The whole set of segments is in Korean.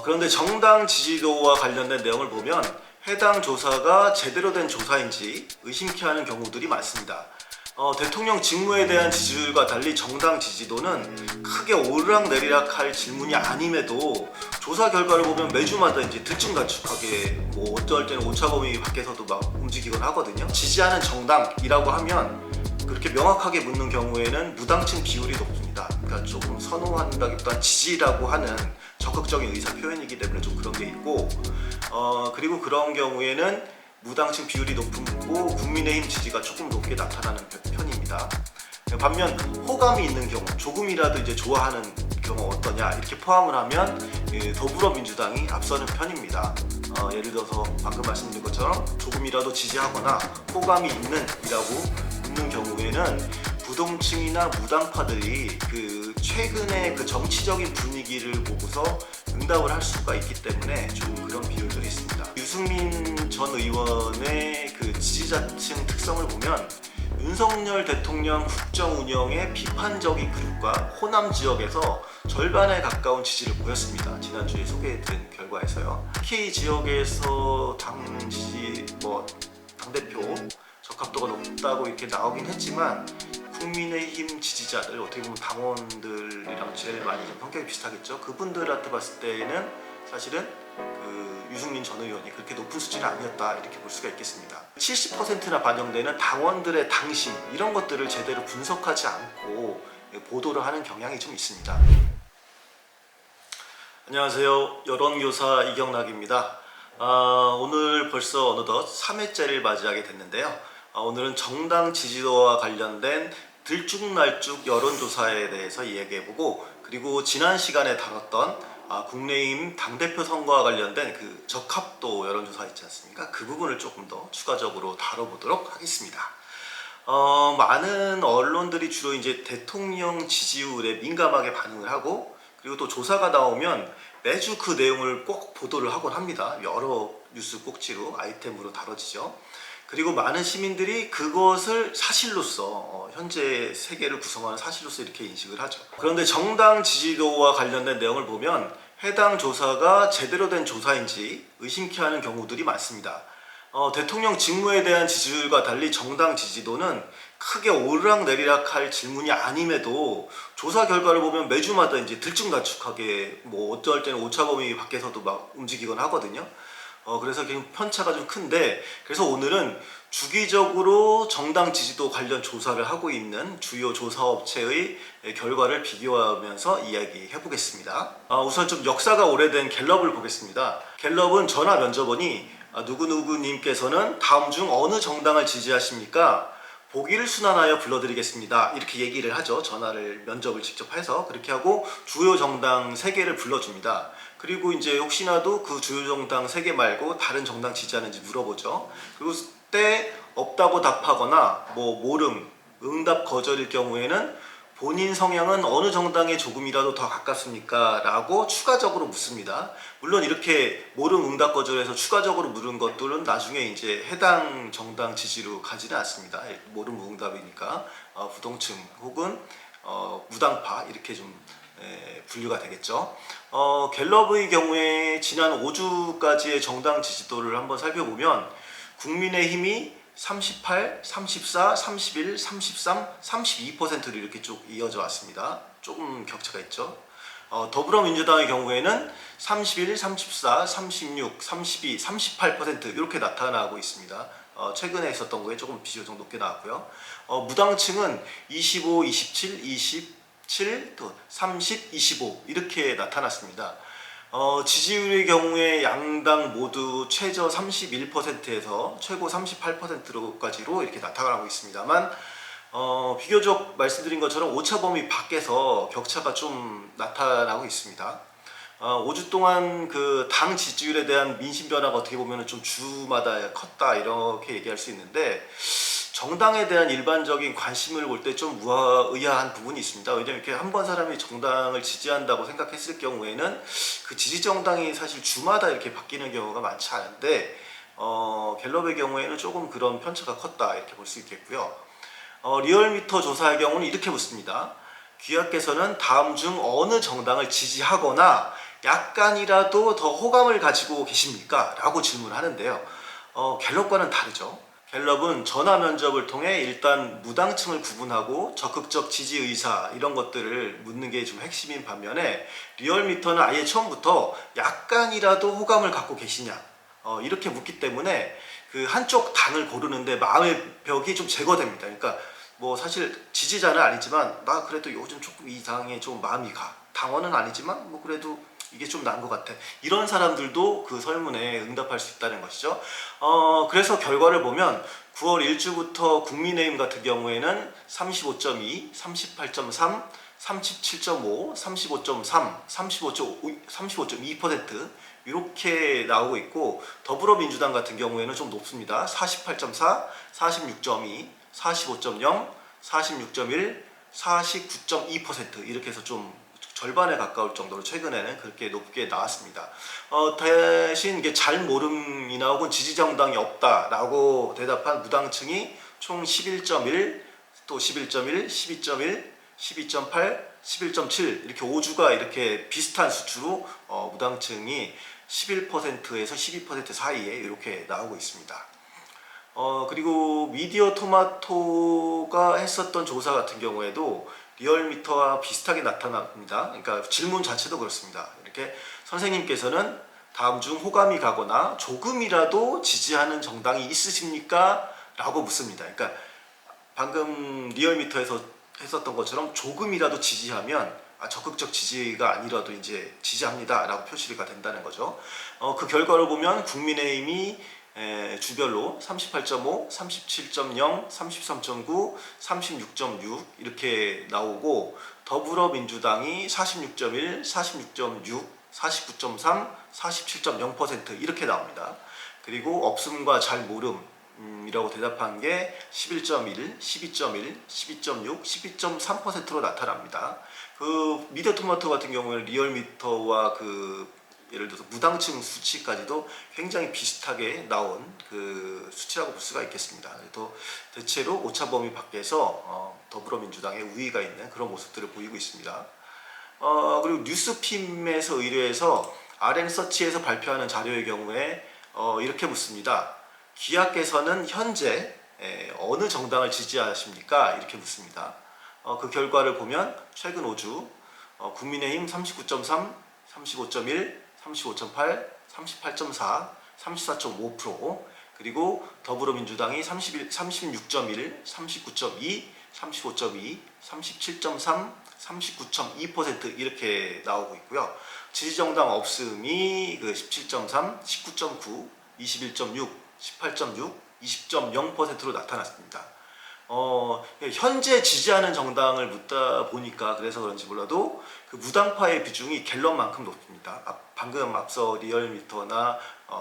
그런데 정당 지지도와 관련된 내용을 보면 해당 조사가 제대로 된 조사인지 의심케 하는 경우들이 많습니다. 대통령 직무에 대한 지지율과 달리 정당 지지도는 크게 오르락내리락할 질문이 아님에도 조사 결과를 보면 매주마다 이제 들쭉날쭉하게 뭐 어떨 때는 오차범위 밖에서도 막 움직이곤 하거든요. 지지하는 정당이라고 하면 그렇게 명확하게 묻는 경우에는 무당층 비율이 높습니다. 그러니까 조금 선호한다기보다 지지라고 하는 적극적인 의사 표현이기 때문에 좀 그런 게 있고, 그리고 그런 경우에는 무당층 비율이 높고 국민의힘 지지가 조금 높게 나타나는 편입니다. 반면 호감이 있는 경우, 조금이라도 이제 좋아하는 경우 어떠냐 이렇게 포함을 하면 더불어민주당이 앞서는 편입니다. 예를 들어서 방금 말씀드린 것처럼 조금이라도 지지하거나 호감이 있는이라고 묻는 경우에는 부동층이나 무당파들이 그 최근의 그 정치적인 분위기를 보고서 응답을 할 수가 있기 때문에 좀 그런 비율들이 있습니다. 유승민 전 의원의 그 지지자층 특성을 보면 윤석열 대통령 국정 운영의 비판적인 그룹과 호남 지역에서 절반에 가까운 지지를 보였습니다. 지난주에 소개해드린 결과에서요. 특히 지역에서 당 지지, 당대표 적합도가 높다고 이렇게 나오긴 했지만 국민의힘 지지자들, 어떻게 보면 당원들이랑 제일 많이 좀 성격이 비슷하겠죠. 그분들한테 봤을 때는 사실은 그 유승민 전 의원이 그렇게 높은 수준이 아니었다 이렇게 볼 수가 있겠습니다. 70%나 반영되는 당원들의 당심 이런 것들을 제대로 분석하지 않고 보도를 하는 경향이 좀 있습니다. 안녕하세요. 여론교사 이경락입니다. 오늘 벌써 어느덧 3회째를 맞이하게 됐는데요. 오늘은 정당 지지도와 관련된 들쭉날쭉 여론조사에 대해서 이야기해보고, 그리고 지난 시간에 다뤘던 국내의힘 당대표 선거와 관련된 그 적합도 여론조사 있지 않습니까? 그 부분을 조금 더 추가적으로 다뤄보도록 하겠습니다. 많은 언론들이 주로 이제 대통령 지지율에 민감하게 반응을 하고, 그리고 또 조사가 나오면 매주 그 내용을 꼭 보도를 하곤 합니다. 여러 뉴스 꼭지로 아이템으로 다뤄지죠. 그리고 많은 시민들이 그것을 사실로서 현재 세계를 구성하는 사실로서 이렇게 인식을 하죠. 그런데 정당 지지도와 관련된 내용을 보면 해당 조사가 제대로 된 조사인지 의심케 하는 경우들이 많습니다. 대통령 직무에 대한 지지율과 달리 정당 지지도는 크게 오르락내리락할 질문이 아님에도 조사 결과를 보면 매주마다 이제 들쭉날쭉하게 뭐 어떨 때는 오차범위 밖에서도 막 움직이곤 하거든요. 그래서 편차가 좀 큰데, 그래서 오늘은 주기적으로 정당 지지도 관련 조사를 하고 있는 주요 조사업체의 결과를 비교하면서 이야기해 보겠습니다. 우선 좀 역사가 오래된 갤럽을 보겠습니다. 갤럽은 전화 면접원이 누구누구님께서는 다음 중 어느 정당을 지지하십니까? 보기를 순환하여 불러드리겠습니다. 이렇게 얘기를 하죠. 전화를 면접을 직접 해서 그렇게 하고 주요 정당 3개를 불러줍니다. 그리고 이제 혹시나도 그 주요 정당 3개 말고 다른 정당 지지하는지 물어보죠. 그리고 그때 없다고 답하거나 모름, 응답 거절일 경우에는 본인 성향은 어느 정당에 조금이라도 더 가깝습니까? 라고 추가적으로 묻습니다. 물론 이렇게 모름 응답 거절해서 추가적으로 물은 것들은 나중에 이제 해당 정당 지지로 가지는 않습니다. 모름 응답이니까 부동층 혹은 무당파 이렇게 좀 분류가 되겠죠. 갤럽의 경우에 지난 5주까지의 정당 지지도를 한번 살펴보면 국민의힘이 38, 34, 31, 33, 32%로 이렇게 쭉 이어져 왔습니다. 조금 격차가 있죠. 더불어민주당의 경우에는 31, 34, 36, 32, 38% 이렇게 나타나고 있습니다. 최근에 있었던 거에 조금 비교적 높게 나왔고요. 무당층은 25, 27, 27, 또 30, 25 이렇게 나타났습니다. 지지율의 경우에 양당 모두 최저 31%에서 최고 38%까지로 이렇게 나타나고 있습니다만, 비교적 말씀드린 것처럼 오차범위 밖에서 격차가 좀 나타나고 있습니다. 5주 동안 그 당 지지율에 대한 민심 변화가 어떻게 보면 좀 주마다 컸다 이렇게 얘기할 수 있는데, 정당에 대한 일반적인 관심을 볼 때 좀 의아한 부분이 있습니다. 왜냐하면 이렇게 한 번 사람이 정당을 지지한다고 생각했을 경우에는 그 지지 정당이 사실 주마다 이렇게 바뀌는 경우가 많지 않은데, 갤럽의 경우에는 조금 그런 편차가 컸다 이렇게 볼 수 있겠고요. 리얼미터 조사의 경우는 이렇게 묻습니다. 귀하께서는 다음 중 어느 정당을 지지하거나 약간이라도 더 호감을 가지고 계십니까? 라고 질문하는데요. 갤럽과는 다르죠. 갤럽은 전화 면접을 통해 일단 무당층을 구분하고 적극적 지지 의사 이런 것들을 묻는 게 좀 핵심인 반면에 리얼미터는 아예 처음부터 약간이라도 호감을 갖고 계시냐 이렇게 묻기 때문에 그 한쪽 당을 고르는데 마음의 벽이 좀 제거됩니다. 그러니까 뭐 사실 지지자는 아니지만 나 그래도 요즘 조금 이 당에 좀 마음이 가. 당원은 아니지만 뭐 그래도 이게 좀 나은 것 같아. 이런 사람들도 그 설문에 응답할 수 있다는 것이죠. 그래서 결과를 보면 9월 1주부터 국민의힘 같은 경우에는 35.2, 38.3, 37.5, 35.3, 35.2% 이렇게 나오고 있고 더불어민주당 같은 경우에는 좀 높습니다. 48.4, 46.2, 45.0, 46.1, 49.2% 이렇게 해서 좀 절반에 가까울 정도로 최근에는 그렇게 높게 나왔습니다. 대신 이게 잘 모름이나 혹은 지지 정당이 없다라고 대답한 무당층이 총 11.1, 또 11.1, 12.1, 12.8, 11.7 이렇게 5주가 이렇게 비슷한 수치로 무당층이 11%에서 12% 사이에 이렇게 나오고 있습니다. 그리고 미디어 토마토가 했었던 조사 같은 경우에도 리얼미터와 비슷하게 나타납니다. 그러니까 질문 자체도 그렇습니다. 이렇게 선생님께서는 다음 중 호감이 가거나 조금이라도 지지하는 정당이 있으십니까? 라고 묻습니다. 그러니까 방금 리얼미터에서 했었던 것처럼 조금이라도 지지하면 적극적 지지가 아니라도 이제 지지합니다 라고 표시가 된다는 거죠. 그 결과를 보면 국민의힘이 주별로 38.5, 37.0, 33.9, 36.6 이렇게 나오고 더불어민주당이 46.1, 46.6, 49.3, 47.0% 이렇게 나옵니다. 그리고 없음과 잘 모름이라고 대답한 게 11.1, 12.1, 12.6, 12.3%로 나타납니다. 그 미디어 토마토 같은 경우에는 리얼미터와 그 예를 들어서 무당층 수치까지도 굉장히 비슷하게 나온 그 수치라고 볼 수가 있겠습니다. 또 대체로 오차 범위 밖에서 더불어민주당의 우위가 있는 그런 모습들을 보이고 있습니다. 그리고 뉴스핌에서 의뢰해서 RM서치에서 발표하는 자료의 경우에 이렇게 묻습니다. 기하께서는 현재 어느 정당을 지지하십니까? 이렇게 묻습니다. 그 결과를 보면 최근 5주 국민의힘 39.3, 35.1, 35.8, 38.4, 34.5% 그리고 더불어민주당이 36.1, 39.2, 35.2, 37.3, 39.2% 이렇게 나오고 있고요. 지지정당 없음이 그 17.3, 19.9, 21.6, 18.6, 20.0%로 나타났습니다. 현재 지지하는 정당을 묻다 보니까 그래서 그런지 몰라도 그 무당파의 비중이 갤럽만큼 높습니다. 방금 앞서 리얼미터나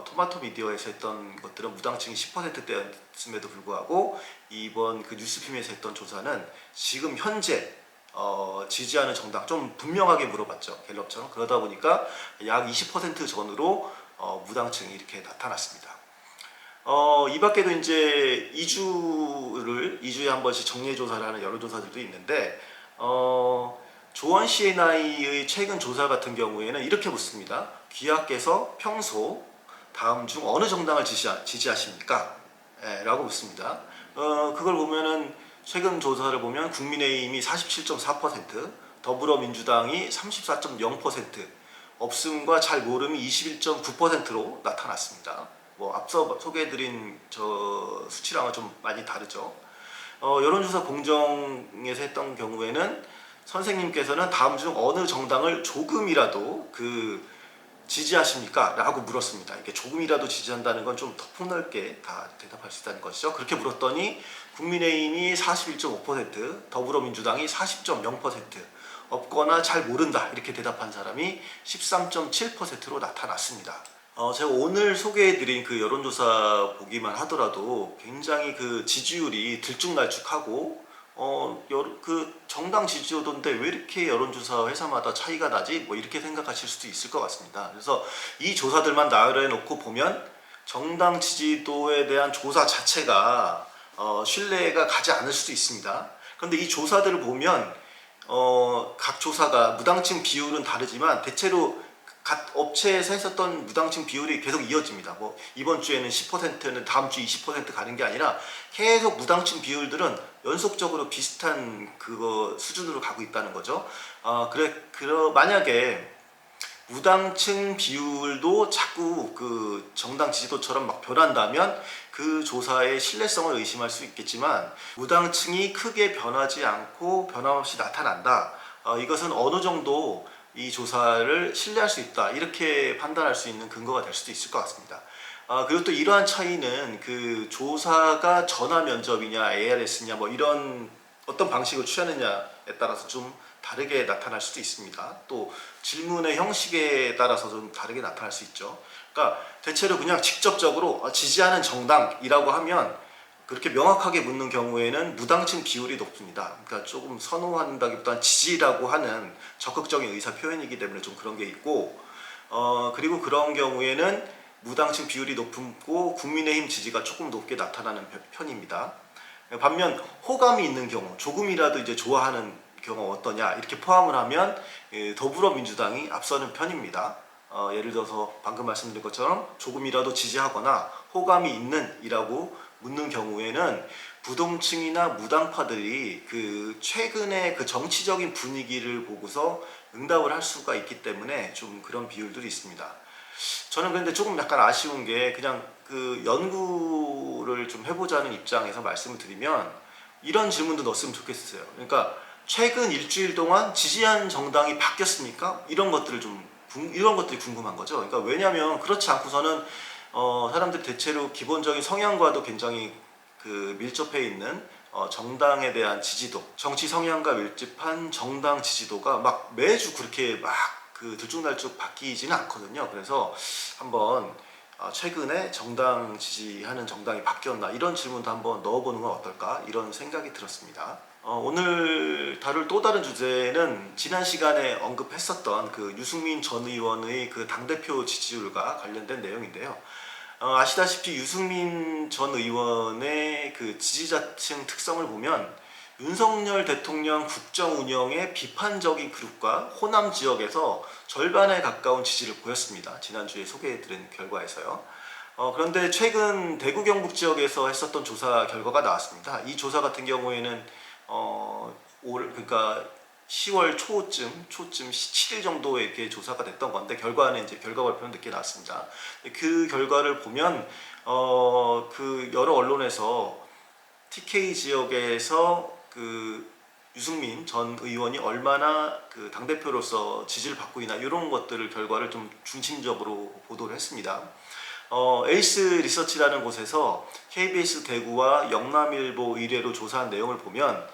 토마토 미디어에서 했던 것들은 무당층이 10%대였음에도 불구하고 이번 그 뉴스핌에서 했던 조사는 지금 현재 지지하는 정당 좀 분명하게 물어봤죠. 갤럽처럼. 그러다 보니까 약 20% 전후로 무당층이 이렇게 나타났습니다. 이 밖에도 이제 2주에 한 번씩 정례조사를 하는 여론조사들도 있는데, 조원 CNI의 최근 조사 같은 경우에는 이렇게 묻습니다. 귀하께서 평소 다음 중 어느 정당을 지지하십니까? 라고 묻습니다. 그걸 보면은 최근 조사를 보면 국민의힘이 47.4%, 더불어민주당이 34.0%, 없음과 잘 모름이 21.9%로 나타났습니다. 뭐 앞서 소개해드린 저 수치랑은 좀 많이 다르죠. 여론조사 공정에서 했던 경우에는 선생님께서는 다음 중 어느 정당을 조금이라도 지지하십니까? 라고 물었습니다. 이게 조금이라도 지지한다는 건 좀 더 폭넓게 다 대답할 수 있다는 것이죠. 그렇게 물었더니 국민의힘이 41.5%, 더불어민주당이 40.0%, 없거나 잘 모른다 이렇게 대답한 사람이 13.7%로 나타났습니다. 제가 오늘 소개해드린 그 여론조사 보기만 하더라도 굉장히 그 지지율이 들쭉날쭉하고 그 정당 지지율인데 왜 이렇게 여론조사 회사마다 차이가 나지? 뭐 이렇게 생각하실 수도 있을 것 같습니다. 그래서 이 조사들만 나열해놓고 보면 정당 지지도에 대한 조사 자체가 신뢰가 가지 않을 수도 있습니다. 그런데 이 조사들을 보면 각 조사가 무당층 비율은 다르지만 대체로 각 업체에서 했었던 무당층 비율이 계속 이어집니다. 뭐 이번 주에는 10%는 다음 주 20% 가는 게 아니라 계속 무당층 비율들은 연속적으로 비슷한 그거 수준으로 가고 있다는 거죠. 만약에 무당층 비율도 자꾸 그 정당 지지도처럼 막 변한다면 그 조사의 신뢰성을 의심할 수 있겠지만, 무당층이 크게 변하지 않고 변함없이 나타난다. 이것은 어느 정도 이 조사를 신뢰할 수 있다, 이렇게 판단할 수 있는 근거가 될 수도 있을 것 같습니다. 그리고 또 이러한 차이는 그 조사가 전화 면접이냐 ARS냐 뭐 이런 어떤 방식을 취하느냐에 따라서 좀 다르게 나타날 수도 있습니다. 또 질문의 형식에 따라서 좀 다르게 나타날 수 있죠. 그러니까 대체로 그냥 직접적으로 지지하는 정당이라고 하면 그렇게 명확하게 묻는 경우에는 무당층 비율이 높습니다. 그러니까 조금 선호한다기보다는 지지라고 하는 적극적인 의사 표현이기 때문에 좀 그런 게 있고, 그리고 그런 경우에는 무당층 비율이 높고 국민의힘 지지가 조금 높게 나타나는 편입니다. 반면 호감이 있는 경우, 조금이라도 이제 좋아하는 경우 어떠냐 이렇게 포함을 하면 더불어민주당이 앞서는 편입니다. 예를 들어서 방금 말씀드린 것처럼 조금이라도 지지하거나 호감이 있는 이라고 묻는 경우에는 부동층이나 무당파들이 그 최근의 그 정치적인 분위기를 보고서 응답을 할 수가 있기 때문에 좀 그런 비율들이 있습니다. 저는 근데 조금 약간 아쉬운 게, 그냥 그 연구를 좀 해보자는 입장에서 말씀을 드리면 이런 질문도 넣었으면 좋겠어요. 그러니까 최근 일주일 동안 지지한 정당이 바뀌었습니까? 이런 것들이 궁금한 거죠. 그러니까 왜냐하면 그렇지 않고서는 사람들이 대체로 기본적인 성향과도 굉장히 그 밀접해 있는 정당에 대한 지지도, 정치 성향과 밀집한 정당 지지도가 막 매주 그렇게 막 그 들쭉날쭉 바뀌지는 않거든요. 그래서 한번 최근에 정당 지지하는 정당이 바뀌었나 이런 질문도 한번 넣어보는 건 어떨까, 이런 생각이 들었습니다. 오늘 다룰 또 다른 주제는 지난 시간에 언급했었던 그 유승민 전 의원의 그 당대표 지지율과 관련된 내용인데요. 아시다시피 유승민 전 의원의 그 지지자층 특성을 보면 윤석열 대통령 국정 운영의 비판적인 그룹과 호남 지역에서 절반에 가까운 지지를 보였습니다. 지난주에 소개해드린 결과에서요. 그런데 최근 대구 경북 지역에서 했었던 조사 결과가 나왔습니다. 이 조사 같은 경우에는 그러니까 10월 초쯤 7일 정도에 이렇게 조사가 됐던 건데, 결과는 이제 결과 발표는 늦게 나왔습니다. 그 결과를 보면 그 여러 언론에서 TK 지역에서 그 유승민 전 의원이 얼마나 그 당대표로서 지지를 받고 있나 이런 것들을 결과를 좀 중심적으로 보도를 했습니다. 에이스 리서치라는 곳에서 KBS 대구와 영남일보 의뢰로 조사한 내용을 보면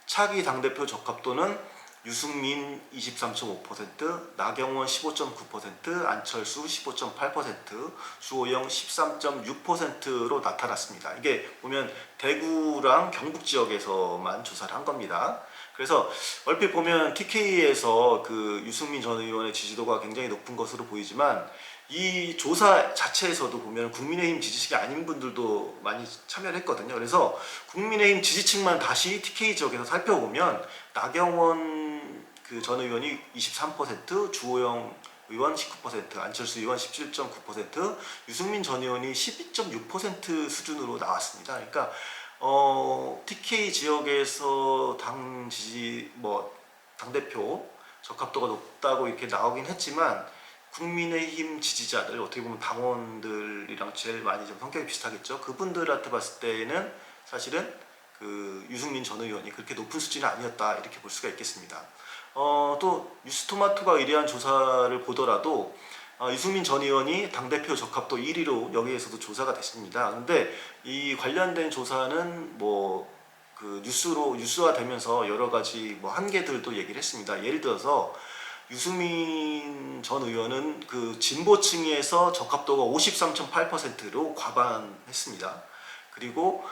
차기 당대표 적합도는 유승민 23.5%, 나경원 15.9%, 안철수 15.8%, 주호영 13.6%로 나타났습니다. 이게 보면 대구랑 경북 지역에서만 조사를 한 겁니다. 그래서 얼핏 보면 TK에서 그 유승민 전 의원의 지지도가 굉장히 높은 것으로 보이지만, 이 조사 자체에서도 보면 국민의힘 지지층이 아닌 분들도 많이 참여를 했거든요. 그래서 국민의힘 지지층만 다시 TK 지역에서 살펴보면 나경원 그 전 의원이 23%, 주호영 의원 19%, 안철수 의원 17.9%, 유승민 전 의원이 12.6% 수준으로 나왔습니다. 그러니까 TK 지역에서 당대표 적합도가 높다고 이렇게 나오긴 했지만, 국민의힘 지지자들, 어떻게 보면 당원들이랑 제일 많이 좀 성격이 비슷하겠죠. 그분들한테 봤을 때는 사실은 그 유승민 전 의원이 그렇게 높은 수준이 아니었다, 이렇게 볼 수가 있겠습니다. 또 뉴스토마토가 의뢰한 조사를 보더라도 유승민 전 의원이 당대표 적합도 1위로 여기에서도 조사가 됐습니다. 근데 이 관련된 조사는 그 뉴스화되면서 여러 가지 한계들도 얘기를 했습니다. 예를 들어서 유승민 전 의원은 그 진보층에서 적합도가 53.8%로 과반했습니다. 그리고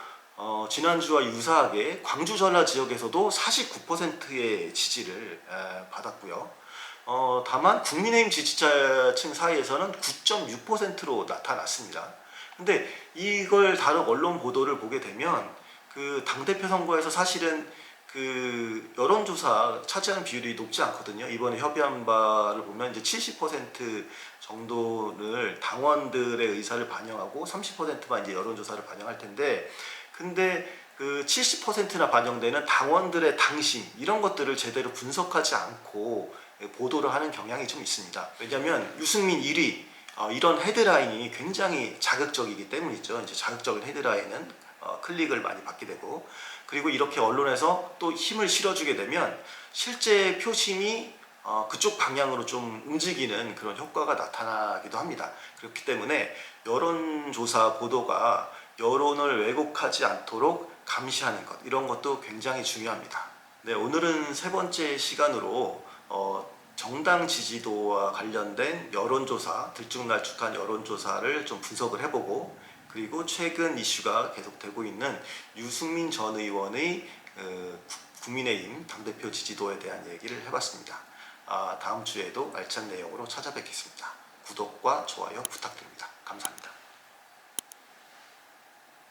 지난주와 유사하게 광주 전라 지역에서도 49%의 지지를 받았고요. 다만 국민의힘 지지자층 사이에서는 9.6%로 나타났습니다. 근데 이걸 다른 언론 보도를 보게 되면 그 당대표 선거에서 사실은 그 여론조사 차지하는 비율이 높지 않거든요. 이번에 협의한 바를 보면 이제 70% 정도를 당원들의 의사를 반영하고 30%만 이제 여론조사를 반영할 텐데, 근데 그 70%나 반영되는 당원들의 당심 이런 것들을 제대로 분석하지 않고 보도를 하는 경향이 좀 있습니다. 왜냐하면 유승민 1위 이런 헤드라인이 굉장히 자극적이기 때문이죠. 이제 자극적인 헤드라인은 클릭을 많이 받게 되고, 그리고 이렇게 언론에서 또 힘을 실어주게 되면 실제 표심이 그쪽 방향으로 좀 움직이는 그런 효과가 나타나기도 합니다. 그렇기 때문에 여론조사 보도가 여론을 왜곡하지 않도록 감시하는 것, 이런 것도 굉장히 중요합니다. 네, 오늘은 세 번째 시간으로 정당 지지도와 관련된 여론조사, 들쭉날쭉한 여론조사를 좀 분석을 해보고, 그리고 최근 이슈가 계속되고 있는 유승민 전 의원의 국민의힘 당대표 지지도에 대한 얘기를 해봤습니다. 다음 주에도 알찬 내용으로 찾아뵙겠습니다. 구독과 좋아요 부탁드립니다. 감사합니다.